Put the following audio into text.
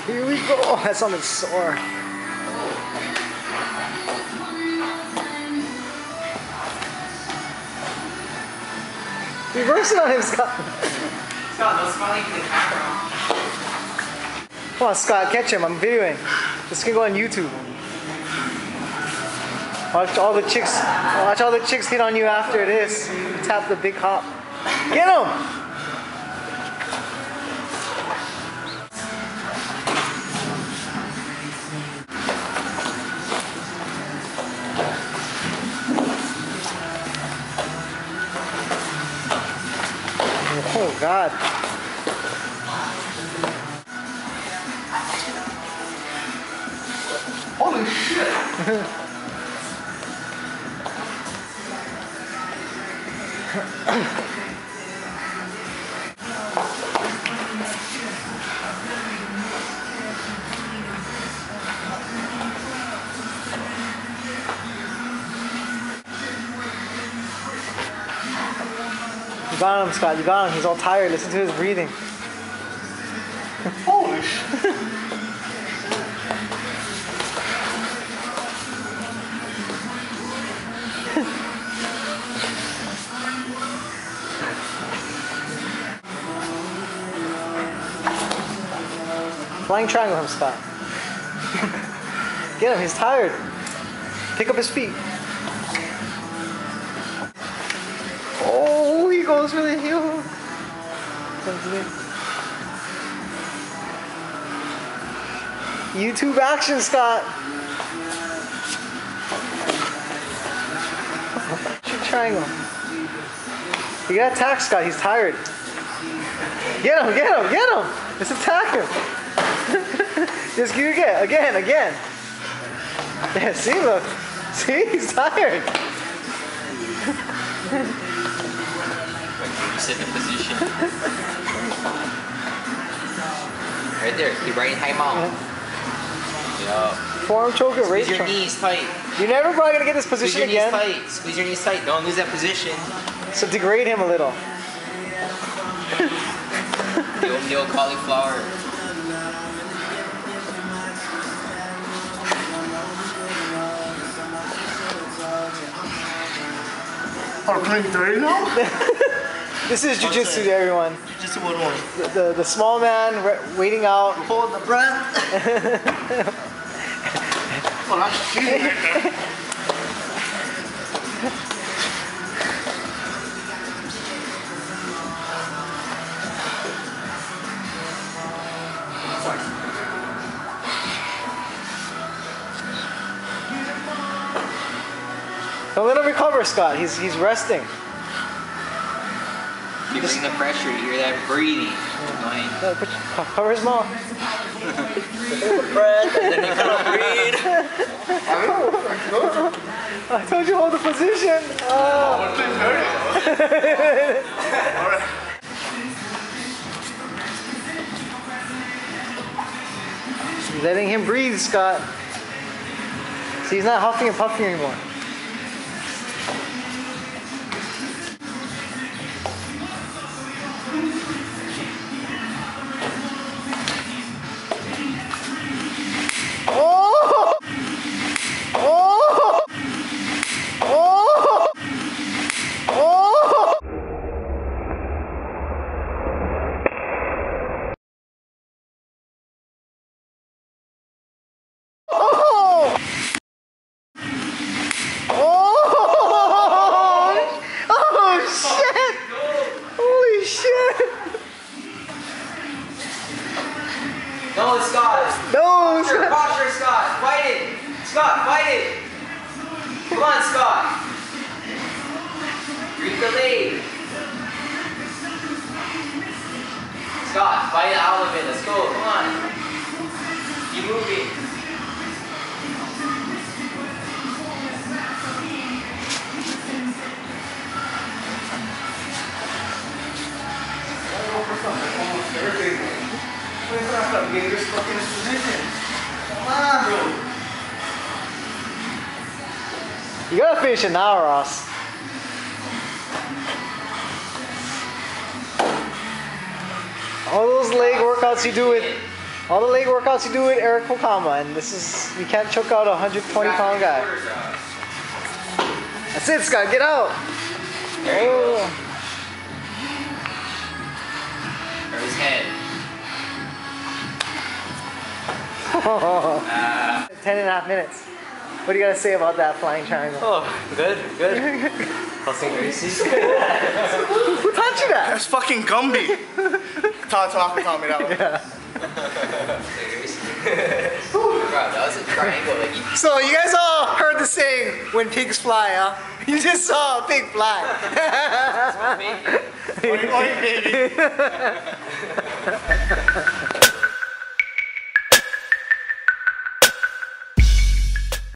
Here we go. Oh, that sounded sore. Reverse it on him, Scott. Scott, no smiling for the camera. Come on, Scott, catch him. I'm videoing. This can go on YouTube. Watch all the chicks. Watch all the chicks hit on you after this. Tap the big hop. Get him! Oh God. Holy shit! You got him, Scott. You got him. He's all tired. Listen to his breathing. Holy shit! Flying triangle him, Scott. Get him. He's tired. Pick up his feet. Oh, he goes for the heel. YouTube action, Scott. Shoot triangle. You gotta attack Scott. He's tired. Get him! Get him! Get him! Just attack him. Just do it again. Yeah, see, look. See, he's tired. Sit in position. Right there. Keep right in high mount. Yeah. Forearm choke it, raise Squeeze your knees tight. You're never probably gonna get this position Squeeze your again. knees tight. Squeeze your knees tight. Don't lose that position. So degrade him a little. The old cauliflower. Are we playing dirty now? This is jiu-jitsu to everyone. Just what one? The small man waiting out. Hold the breath. Oh, that's cheating right there. Don't let him recover, Scott. He's resting. Keep bringing the pressure. You hear that breathing. Cover his mouth. Breath, and then you gotta breathe. I told you hold the position. Letting him breathe, Scott. See, he's not huffing and puffing anymore. No, Scott. No, Posture, posture, Scott. Fight it. Scott, fight it. Come on, Scott. Read the lead. Scott, fight it out of it. Let's go. Come on. Keep moving. Get your stuck in this position. Come on, bro. You gotta finish it now, Ross. All those leg workouts you do with All the leg workouts you do with Eric Pokama, and this is, you can't choke out a 120-pound guy. That's it, Scott, get out. There you go. Oh. Or his head. 10.5 minutes. What do you gotta say about that flying triangle? Oh, good. Pulsing greasy. Who taught you that? That's fucking Gumby. Todd taught me that one. Yeah. Bro, that was a triangle. Like, you So you guys all heard the saying, when pigs fly, huh? You just saw a pig fly. just want to make it. Oink, oink, baby.